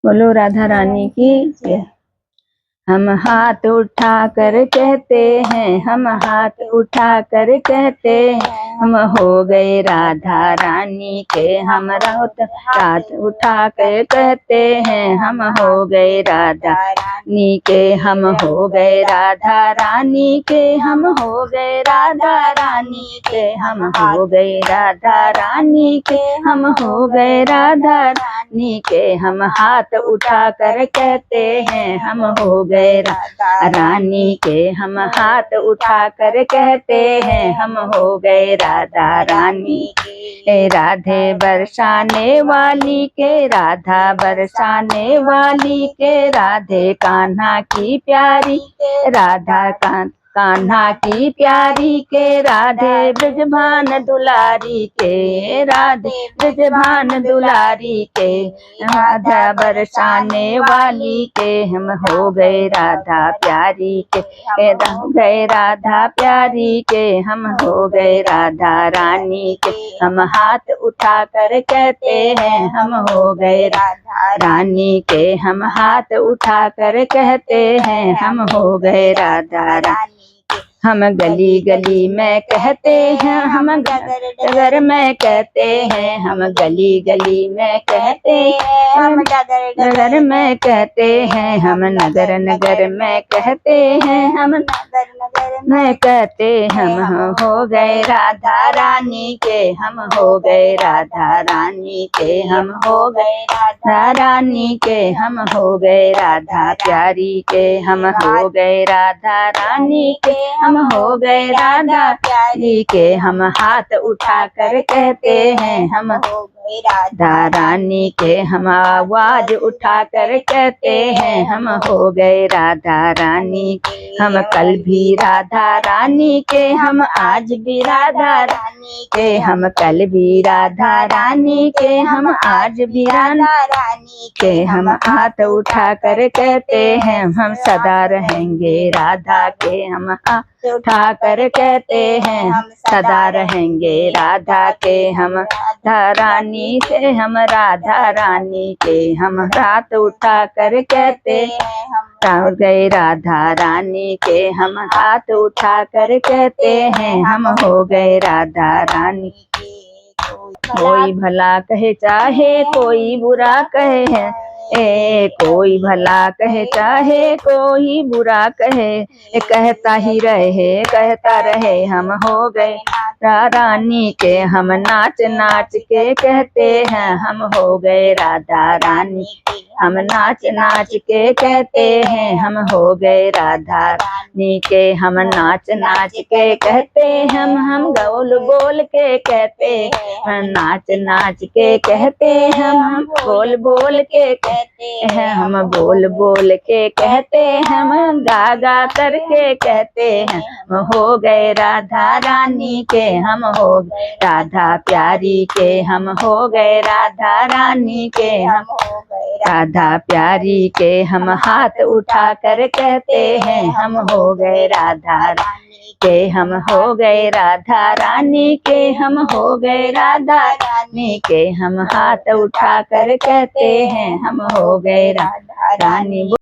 बोलो राधा रानी की जय। हम हाथ उठा कर कहते हैं, हम हाथ उठा कर कहते हैं, हम हो गए राधा रानी के। हम हाथ उठा कर कहते हैं, हम हो गए राधा रानी के। हम हो गए राधा रानी के, हम हो गए राधा रानी के। हम हो गए राधा रानी के, हम हो गए राधा रानी के। हम हाथ उठा कर कहते हैं, हम हो गए राधा रानी के। हम हाथ उठा कर कहते हैं, हम हो गए राधा रानी के। राधे बरसाने वाली के, राधा बरसाने वाली के। राधे कान्हा की प्यारी के, राधा कान्हा की प्यारी के। राधे ब्रजभान दुलारी के, राधे ब्रजभान दुलारी के। राधा बरसाने वाली के, हम हो गए राधा प्यारी के। हो गए राधा प्यारी के, हम हो गए राधा रानी के। हम हाथ उठा कर कहते हैं, हम हो गए राधा रानी के। हम हाथ उठा कर कहते हैं, हम हो गए राधा रानी। हम गली गली में कहते हैं, हम डगर में कहते हैं। हम गली गली में कहते हैं, हम डगर में कहते हैं। हम नगर नगर में कहते हैं, हम नगर नगर में कहते हैं। हम हो गए राधा रानी के, हम हो गए राधा रानी के। हम हो गए राधा रानी के, हम हो गए राधा प्यारी के। हम हो गए राधा रानी के, हम हो गए राधा प्यारी के। हम हाथ उठा कर कहते हैं, हम हो गए राधा रानी के। हम आवाज उठा कर कहते हैं, हम हो गए राधा रानी के। हम कल भी राधा रानी के, हम आज भी राधा रानी के। हम कल भी राधा रानी के, हम आज भी राधा रानी के। हम हाथ उठा कर कहते हैं, हम सदा रहेंगे राधा के। हम हाथ उठा कर कहते हैं, हम सदा रहेंगे राधा के। हम राधा रानी से, हम राधा रानी के। हम हाथ उठा कर कहते हैं, हम हो गए राधा रानी के। हम हाथ उठा कर कहते हैं, हम हो गए राधा रानी के। कोई भला कहे चाहे कोई बुरा कहे है, कोई भला कहे चाहे कोई बुरा कहे, कहता ही रहे कहता रहे। हम हो गए राधा रानी के। हम नाच नाच के कहते हैं, हम हो गए राधा रानी के। हम नाच नाच के कहते हैं, हम हो गए राधा रानी के। हम नाच नाच के कहते हैं, हम बोल बोल के कहते हैं। नाच नाच के कहते हैं, हम बोल बोल के कहते हैं। हम बोल बोल के कहते हैं, हम गा गा करके कहते हैं। हम हो गए राधा रानी के, हम हो गए राधा प्यारी के। हम हो गए राधा रानी के, हम हो गए राधा प्यारी के। हम हाथ उठा कर कहते हैं, हम हो गए राधा रानी के। हम हो गए राधा रानी के, हम हो गए राधा रानी के। हम हाथ उठा कर कहते हैं, हम हो गए राधा रानी।